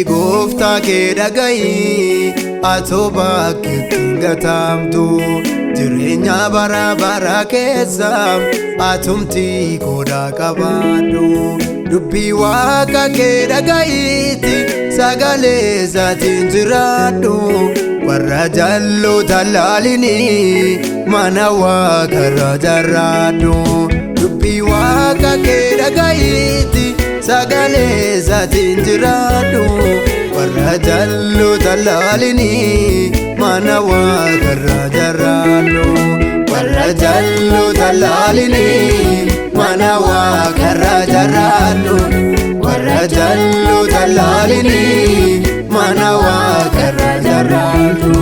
Gooftaa kee dhaga'i atoo bakkeetti hin gatamtu jireenya bara bara keessa atumti qooda qabaadhu dubbii waaqa kee dhaga'iitti sagalee isaatiin jiraadhu warra jalloota laalini mana waaqarra jiraadhu dubbii waaqa kee dhaga'iitti sagalee isaatiin jiraadhu warra jalloota laalini mana waaqarra jiraadhu warra jalloota laalini mana waaqarra jiraadhu warra jalloota laalini mana waaqarra jiraadhu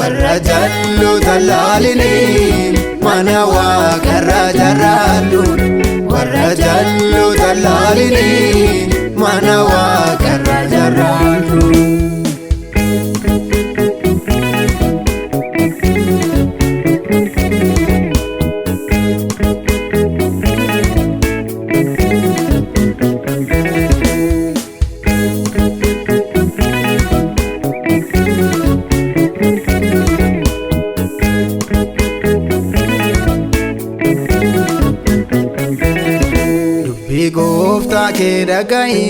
warra jalloota laalini mana waaqarra jiraadhu warra jalloota laalini mana waaqarra jiraadhu. Gooftaa kee dhaga'i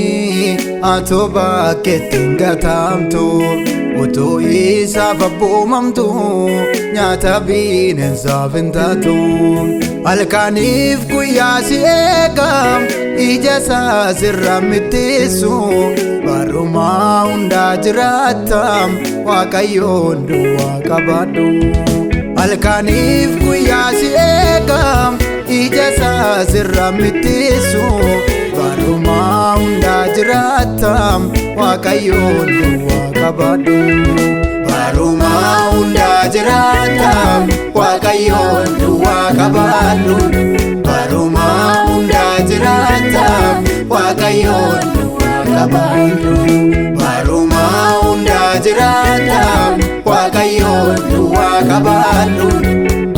atoo bakkeetti hin gatamtu utuu isaaf abboomamtu nyaata bineensaaf hin taatu halkaniif guyyaa si eegam ija isaa sirraa mittisu barumaa hundaa jiraatam waaqayyoon duwwaa qabaadhu halkaniif guyyaa si eegam ija isaa sirraa mittisu barumaa hundaa jiraatam waaqayyoon duwwaa qabaadhu barumaa hundaa jiraatam waaqayyoon duwwaa qabaadhu barumaa hundaa jiraatam waaqayyoon duwwaa qabaadhu barumaa hundaa jiraatam waaqayyoon duwwaa qabaadhu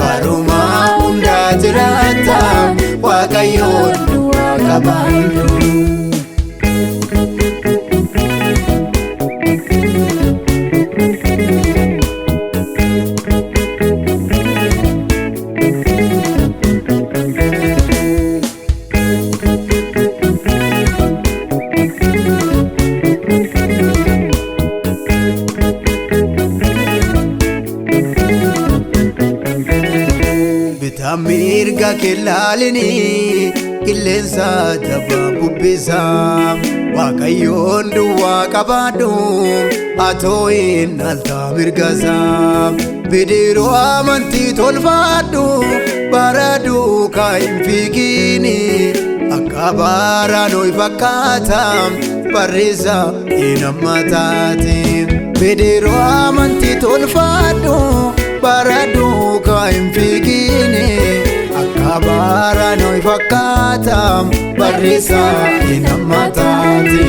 barumaa hundaa jiraatam waaqayyoon duwwaa qabaadhu. Mirga kee laalini qilleensa jabaa bubbisa waaqayyoon duwwaa qabaadhu atoo hin alta mirgasa bidiruu amantii tolfadhu bara duukaa hin fiigini akka baaraan ho'i fakkaata barreessa hin hammataati bidiruu amantii tolfadhu bara duukaa hin fiigini akka baaraan ho'i fakkaata barreessa hin hammataati.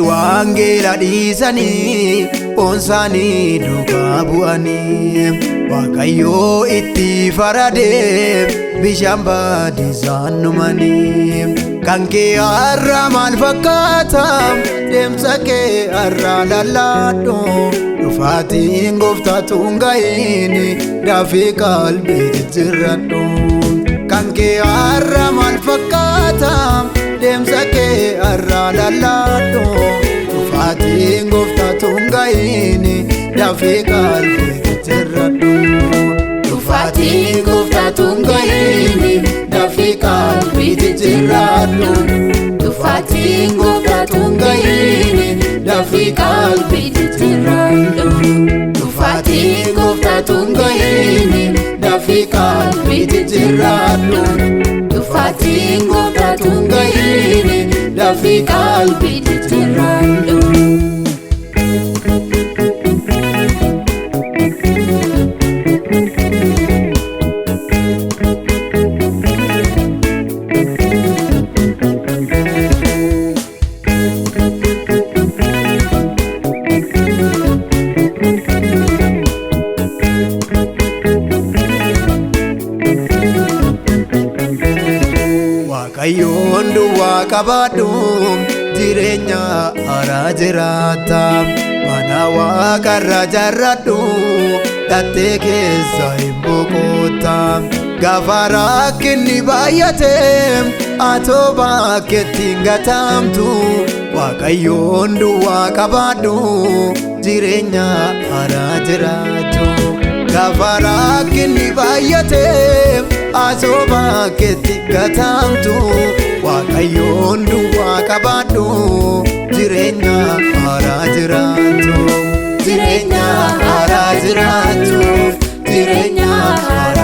Wangeela dhiisanii onsaanii duukaa bu'anii waaqayyoo itti faradee bishaan baadisaan dhumanii kan kee har'a maal fakkaata deemsa kee har'a lallaadhu dhufaatiin gooftaatu hin ga'iin dafii qalbii jijjiirradhu kan kee har'a maal fakkaata deemsa kee har'a lallaadhu dhufaatiin gooftaatu hin ga'iin dafii qalbii jijjiirradhu dhufaatiin gooftaatu tungayini dafii qalbii jijjiirradhu dhufaatiin gooftaa tungayini dafii qalbii jijjiirradhu dhufaatiin gooftaa tungayini dafii qalbii jijjiirradhu dhufaatiin gooftaa tungayini dafii qalbii jijjiirradhu. Waaqayyoon duwwaa qabaadhu jireenya haaraa jiraata mana waaqarra jaarradhu dhattee keessa hin boqota gaafa rakkinni baay'ate atoo bakkeetti hin gatamtu Waaqayyoon duwwaa qabaadhu jireenya haaraa jiraatu gaafa rakkinni baay'ate atoo bakkeetti hin gatamtu Waaqayyoon duwwaa qabaadhu jireenya haaraa jiraatu jireenya haaraa jiraatu jireenya haaraa